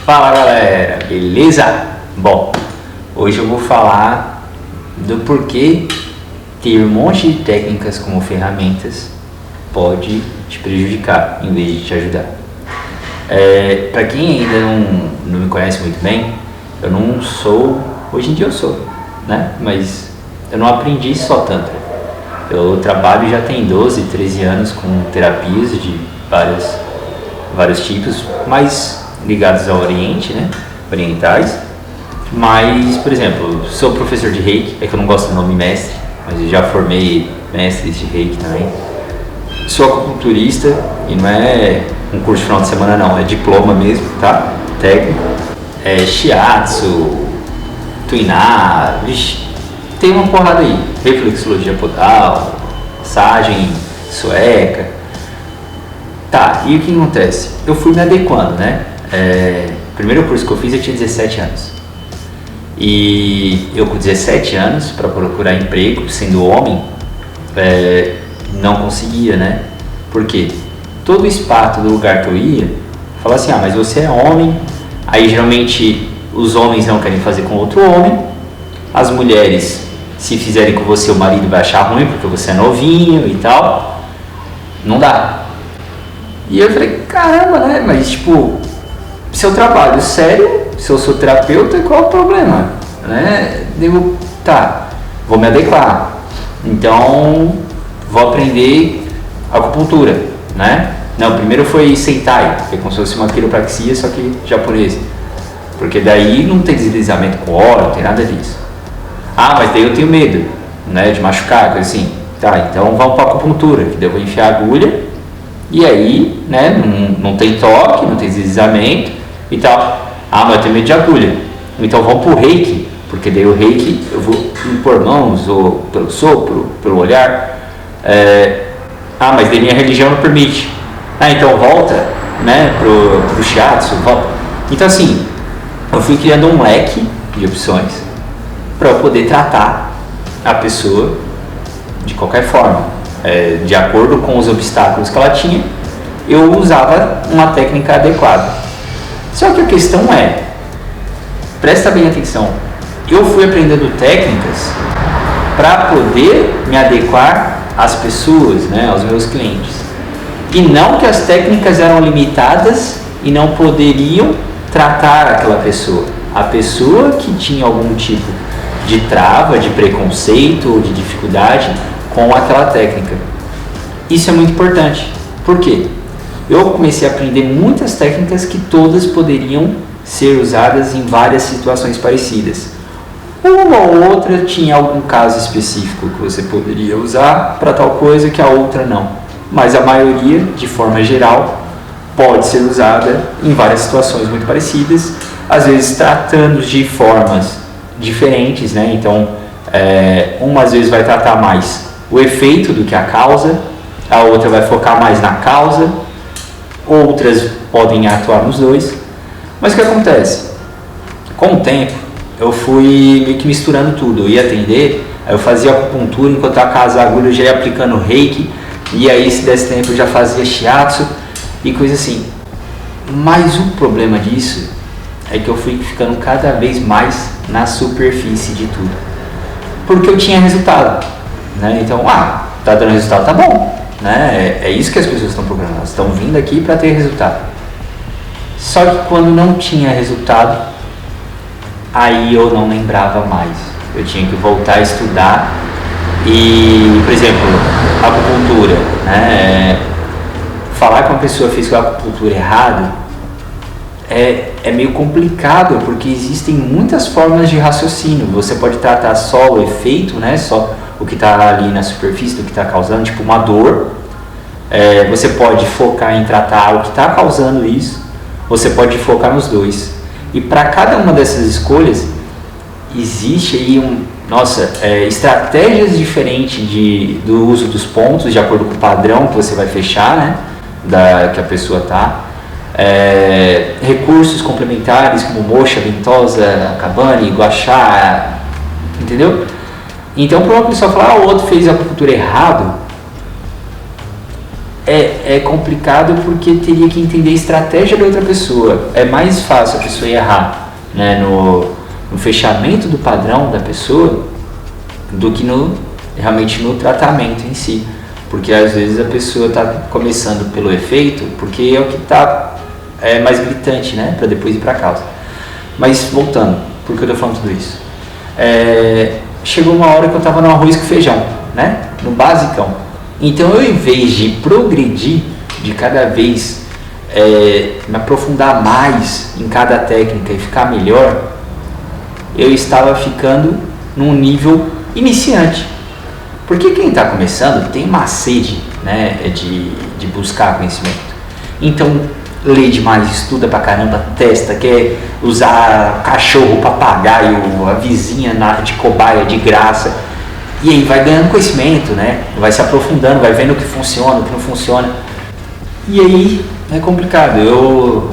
Fala galera, beleza? Bom, hoje eu vou falar do porquê ter um monte de técnicas como ferramentas pode te prejudicar em vez de te ajudar. Para quem ainda não me conhece muito bem, eu não sou, hoje em dia eu sou, né? Mas eu não aprendi só Tantra. Eu trabalho já tem 12, 13 anos com terapias de vários tipos, mais ligados ao Oriente, né? Orientais. Mas, por exemplo, sou professor de Reiki, é que eu não gosto do nome mestre, mas eu já formei mestres de Reiki também. Sou acupunturista e não é um curso de final de semana não, é diploma mesmo, tá? Técnico. Shiatsu, Tuiná, tem uma porrada aí. Reflexologia podal, massagem sueca. Tá, e o que acontece? Eu fui me adequando, né? O primeiro curso que eu fiz eu tinha 17 anos. E eu com 17 anos, para procurar emprego, sendo homem, não conseguia, né? Por quê? Todo espaço do lugar que eu ia, falava assim, mas você é homem. Aí geralmente os homens não querem fazer com outro homem. As mulheres, se fizerem com você, o marido vai achar ruim porque você é novinho e tal. Não dá. E eu falei, caramba, né? Mas tipo, se eu trabalho sério, se eu sou terapeuta, qual é o problema? Né? Digo, tá, vou me adequar. Então, vou aprender acupuntura, né? Não, primeiro foi Sentai, que é como se fosse uma quiropraxia, só que japonesa. Porque daí não tem deslizamento com óleo, não tem nada disso. Mas daí eu tenho medo, né, de machucar, coisa assim. Tá, então vamos para acupuntura, que daí eu vou enfiar a agulha, e aí, né, não tem toque, não tem deslizamento e tal. Mas eu tenho medo de agulha. Então vamos pro Reiki, porque daí o Reiki eu vou impor mãos, ou pelo sopro, pelo olhar. Mas daí minha religião não permite. Então volta, né, pro Shiatsu, volta. Então assim, eu fui criando um leque de opções para eu poder tratar a pessoa de qualquer forma, de acordo com os obstáculos que ela tinha, eu usava uma técnica adequada. Só que a questão presta bem atenção, eu fui aprendendo técnicas para poder me adequar às pessoas, né, aos meus clientes. E não que as técnicas eram limitadas e não poderiam tratar aquela pessoa. A pessoa que tinha algum tipo de trava, de preconceito ou de dificuldade com aquela técnica. Isso é muito importante. Por quê? Eu comecei a aprender muitas técnicas que todas poderiam ser usadas em várias situações parecidas. Uma ou outra tinha algum caso específico que você poderia usar para tal coisa que a outra não. Mas a maioria, de forma geral, pode ser usada em várias situações muito parecidas, às vezes tratando de formas diferentes, né? Então, uma às vezes vai tratar mais o efeito do que a causa, a outra vai focar mais na causa, outras podem atuar nos dois. Mas o que acontece? Com o tempo, eu fui meio que misturando tudo. Eu ia atender, aí eu fazia acupuntura, enquanto a casa agulha eu já ia aplicando Reiki, e aí se desse tempo eu já fazia Shiatsu e coisa assim. Mas o problema disso é que eu fui ficando cada vez mais na superfície de tudo, porque eu tinha resultado, né? Então, tá dando resultado, tá bom, né? É isso que as pessoas estão procurando, elas estão vindo aqui para ter resultado. Só que quando não tinha resultado, aí eu não lembrava mais, eu tinha que voltar a estudar. E, por exemplo, acupuntura, né? Falar que uma pessoa fez a acupuntura errado é meio complicado, porque existem muitas formas de raciocínio. Você pode tratar só o efeito, né? Só o que está ali na superfície, do que está causando, tipo uma dor. Você pode focar em tratar o que está causando isso. Você pode focar nos dois. E para cada uma dessas escolhas, existe aí estratégias diferentes do uso dos pontos, de acordo com o padrão que você vai fechar, né, que a pessoa está. Recursos complementares como moxa, ventosa, kabane, guachá, entendeu? Então, para uma pessoa falar, o outro fez a acupuntura errado, é complicado porque teria que entender a estratégia da outra pessoa. É mais fácil a pessoa errar, né, no fechamento do padrão da pessoa do que realmente no tratamento em si. Porque às vezes a pessoa está começando pelo efeito, porque é o que está mais gritante, né, para depois ir para a causa. Mas voltando, por que eu estou falando tudo isso? Chegou uma hora que eu estava no arroz com feijão, né, no basicão. Então eu, em vez de progredir, de cada vez me aprofundar mais em cada técnica e ficar melhor, eu estava ficando num nível iniciante. Porque quem está começando tem uma sede, né, de buscar conhecimento. Então lê demais, estuda pra caramba, testa, quer usar cachorro, papagaio, a vizinha de cobaia de graça. E aí vai ganhando conhecimento, né? Vai se aprofundando, vai vendo o que funciona, o que não funciona. E aí é complicado. Eu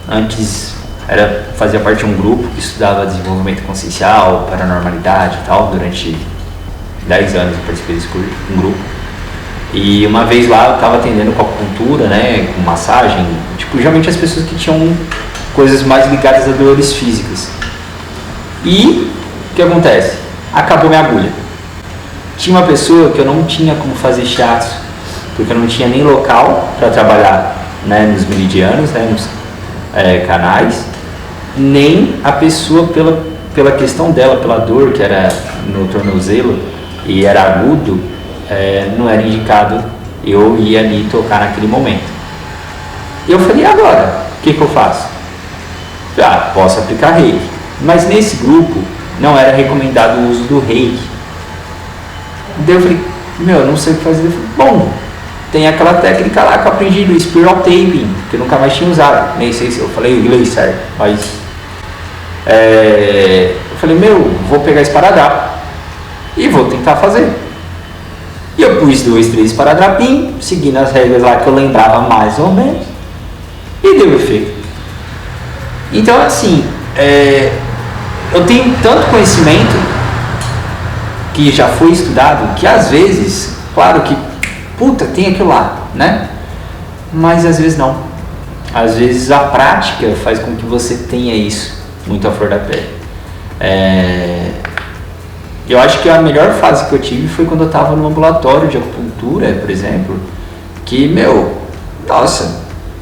antes fazia parte de um grupo que estudava desenvolvimento consciencial, paranormalidade e tal. Durante 10 anos eu participei desse grupo. E uma vez lá eu estava atendendo com acupuntura, né? Com massagem. Tipo, geralmente as pessoas que tinham coisas mais ligadas a dores físicas. E o que acontece? Acabou minha agulha. Tinha uma pessoa que eu não tinha como fazer shiatsu, porque eu não tinha nem local para trabalhar, né, nos meridianos, né, nos canais, nem a pessoa pela questão dela, pela dor que era no tornozelo e era agudo, não era indicado eu ir ali tocar naquele momento. E eu falei, e agora? O que eu faço? Posso aplicar reiki, mas nesse grupo não era recomendado o uso do reiki. Daí eu falei, eu não sei o que fazer. Eu falei, bom, tem aquela técnica lá que eu aprendi do spiral taping, que eu nunca mais tinha usado. Nem sei se eu falei inglês certo, mas eu falei, vou pegar esparadrapo e vou tentar fazer. E eu pus 2, 3 esparadrapinhos, seguindo as regras lá que eu lembrava mais ou menos, e deu efeito. Então assim, eu tenho tanto conhecimento que já foi estudado, que às vezes, claro que, tem aquilo lá, né? Mas às vezes não. Às vezes a prática faz com que você tenha isso muito à flor da pele. Eu acho que a melhor fase que eu tive foi quando eu estava no ambulatório de acupuntura, por exemplo, que,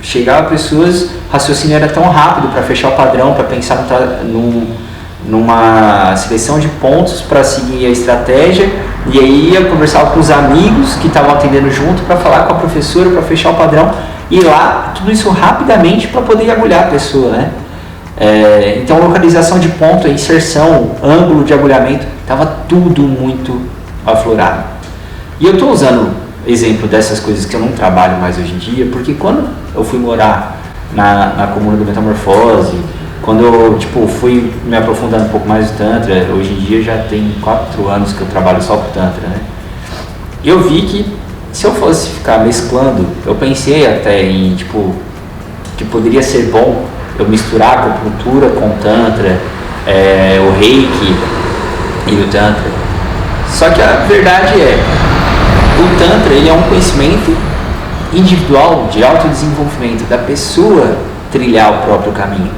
chegava pessoas, o raciocínio era tão rápido para fechar o padrão, para pensar numa seleção de pontos para seguir a estratégia, e aí eu conversava com os amigos que estavam atendendo junto para falar com a professora para fechar o padrão, e lá tudo isso rapidamente para poder agulhar a pessoa, né? Então localização de ponto, inserção, ângulo de agulhamento, estava tudo muito aflorado. E eu estou usando exemplo dessas coisas que eu não trabalho mais hoje em dia, porque quando eu fui morar na comuna do Metamorfose, quando eu fui me aprofundando um pouco mais no Tantra, hoje em dia já tem 4 anos que eu trabalho só com Tantra, né? Eu vi que se eu fosse ficar mesclando, eu pensei até em que poderia ser bom eu misturar a acupuntura com o Tantra, o Reiki e o Tantra. Só que a verdade o Tantra ele é um conhecimento individual de autodesenvolvimento da pessoa trilhar o próprio caminho.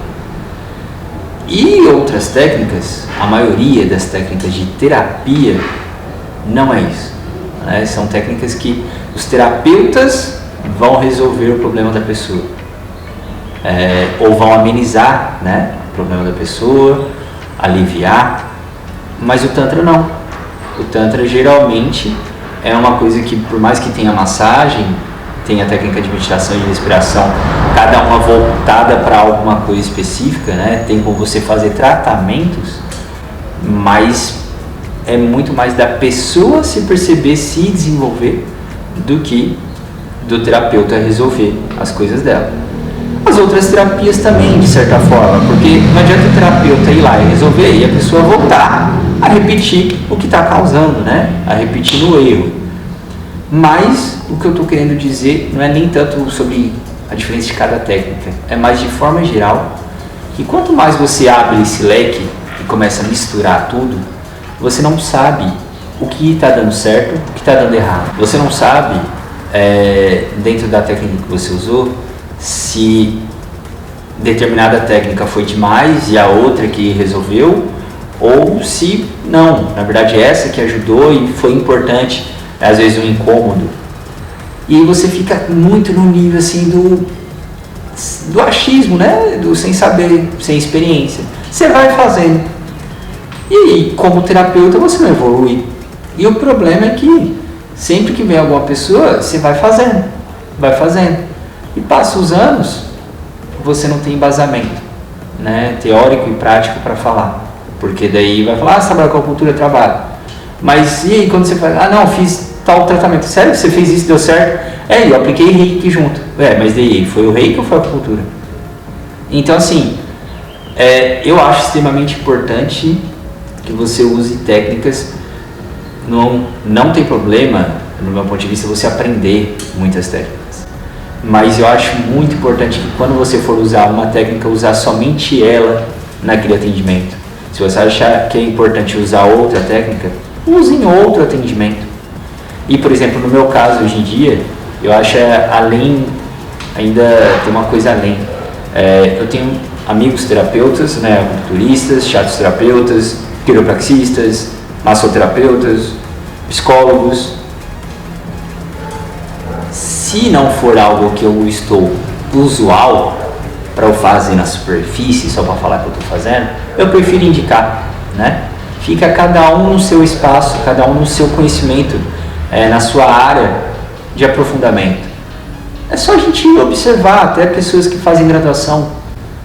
E outras técnicas, a maioria das técnicas de terapia não é isso, né? São técnicas que os terapeutas vão resolver o problema da pessoa, ou vão amenizar, né, o problema da pessoa, aliviar, mas o Tantra não. O Tantra geralmente é uma coisa que, por mais que tenha massagem, tem a técnica de meditação e de respiração, cada uma voltada para alguma coisa específica, né? Tem como você fazer tratamentos, mas é muito mais da pessoa se perceber, se desenvolver, do que do terapeuta resolver as coisas dela. As outras terapias também, de certa forma, porque não adianta o terapeuta ir lá e resolver e a pessoa voltar a repetir o que está causando, né? A repetir no erro. Mas o que eu estou querendo dizer não é nem tanto sobre a diferença de cada técnica, é mais de forma geral, que quanto mais você abre esse leque e começa a misturar tudo, você não sabe o que está dando certo, o que está dando errado. Você não sabe dentro da técnica que você usou, se determinada técnica foi demais e a outra que resolveu, ou se não, na verdade essa que ajudou e foi importante, às vezes um incômodo. E você fica muito no nível assim do achismo, né? Do sem saber, sem experiência. Você vai fazendo. E aí, como terapeuta, você não evolui. E o problema é que sempre que vem alguma pessoa, você vai fazendo. E passa os anos, você não tem embasamento, né? Teórico e prático para falar. Porque daí vai falar, você trabalha com acupuntura, trabalho. Mas e aí, quando você fala, não, fiz tal tratamento. Sério, você fez isso, deu certo? Eu apliquei reiki junto. Mas daí, foi o reiki ou foi a acupuntura? Então, assim, eu acho extremamente importante que você use técnicas. Não tem problema, no meu ponto de vista, você aprender muitas técnicas. Mas eu acho muito importante que quando você for usar uma técnica, usar somente ela naquele atendimento. Se você achar que é importante usar outra técnica, use em outro atendimento. E, por exemplo, no meu caso, hoje em dia, eu acho ainda tem uma coisa além. Eu tenho amigos terapeutas, né, acupunturistas, chatoterapeutas, quiropraxistas, massoterapeutas, psicólogos. Se não for algo que eu estou usual para eu fazer na superfície, só para falar que eu estou fazendo, eu prefiro indicar, né? Fica cada um no seu espaço, cada um no seu conhecimento, na sua área de aprofundamento. É só a gente observar, até pessoas que fazem graduação,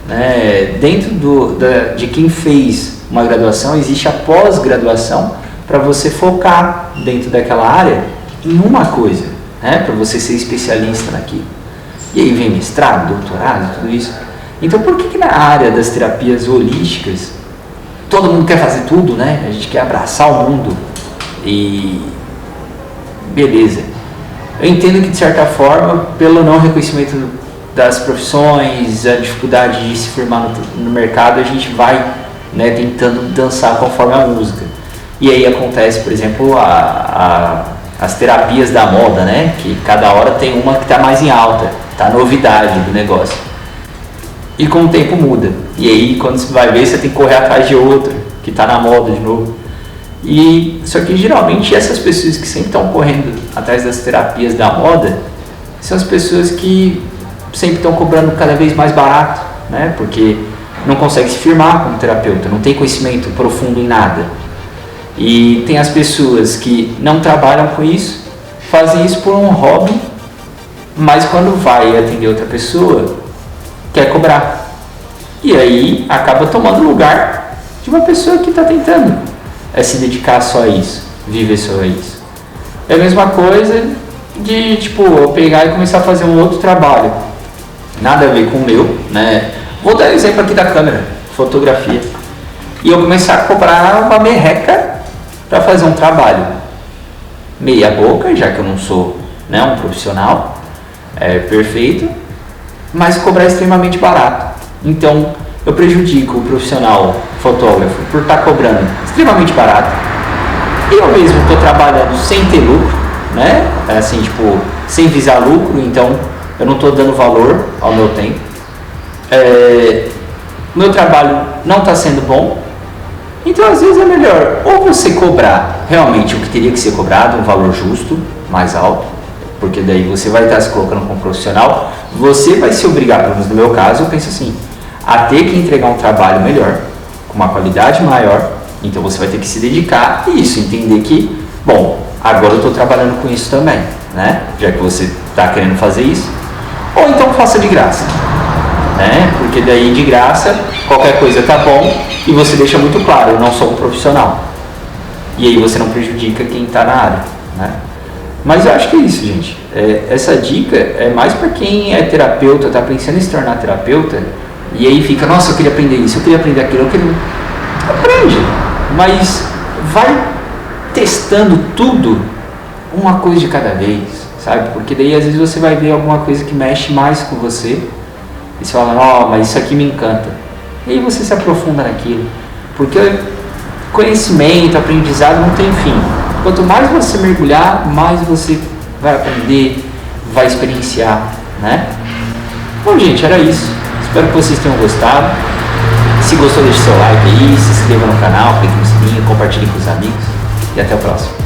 né? Dentro de quem fez uma graduação, existe a pós-graduação para você focar dentro daquela área em uma coisa, né? Para você ser especialista naquilo. E aí vem mestrado, doutorado, tudo isso. Então por que na área das terapias holísticas todo mundo quer fazer tudo, né? A gente quer abraçar o mundo e beleza. Eu entendo que de certa forma, pelo não reconhecimento das profissões, a dificuldade de se firmar no mercado, a gente vai, né, tentando dançar conforme a música. E aí acontece, por exemplo, as terapias da moda, né? Que cada hora tem uma que está mais em alta, está a novidade do negócio. E com o tempo muda. E aí quando você vai ver, você tem que correr atrás de outra, que está na moda de novo. E só que geralmente essas pessoas que sempre estão correndo atrás das terapias da moda são as pessoas que sempre estão cobrando cada vez mais barato, né? Porque não consegue se firmar como terapeuta, não tem conhecimento profundo em nada. E tem as pessoas que não trabalham com isso, fazem isso por um hobby, mas quando vai atender outra pessoa, quer cobrar. E aí acaba tomando o lugar de uma pessoa que está tentando se dedicar só a isso, viver só a isso. É a mesma coisa de, tipo, eu pegar e começar a fazer um outro trabalho, nada a ver com o meu, né? Vou dar um exemplo aqui da câmera, fotografia. E eu começar a cobrar uma merreca para fazer um trabalho meia boca, já que eu não sou, né, um profissional perfeito, mas cobrar extremamente barato. Então eu prejudico o profissional fotógrafo por estar cobrando extremamente barato. Eu mesmo estou trabalhando sem ter lucro, né? Assim, tipo, sem visar lucro, então eu não estou dando valor ao meu tempo. Meu trabalho não está sendo bom. Então às vezes é melhor ou você cobrar realmente o que teria que ser cobrado, um valor justo, mais alto, porque daí você vai estar se colocando como profissional, você vai se obrigar, pelo menos no meu caso, eu penso assim, a ter que entregar um trabalho melhor, com uma qualidade maior. Então você vai ter que se dedicar e isso, entender que, bom, agora eu estou trabalhando com isso também, né? Já que você está querendo fazer isso, ou então faça de graça, né? Porque daí de graça qualquer coisa tá bom e você deixa muito claro, eu não sou um profissional. E aí você não prejudica quem está na área, né? Mas eu acho que é isso, gente. Essa dica é mais para quem é terapeuta, está pensando em se tornar terapeuta, e aí fica, nossa, eu queria aprender isso, eu queria aprender aquilo, eu queria... Aprende, mas vai testando tudo, uma coisa de cada vez, sabe? Porque daí às vezes você vai ver alguma coisa que mexe mais com você, e você fala, mas isso aqui me encanta. E aí você se aprofunda naquilo, porque conhecimento, aprendizado não tem fim. Quanto mais você mergulhar, mais você vai aprender vai experienciar, né? Bom, gente, era isso. Espero que vocês tenham gostado. Se gostou, deixe seu like aí, se inscreva no canal, clique no sininho, compartilhe com os amigos e até o próximo.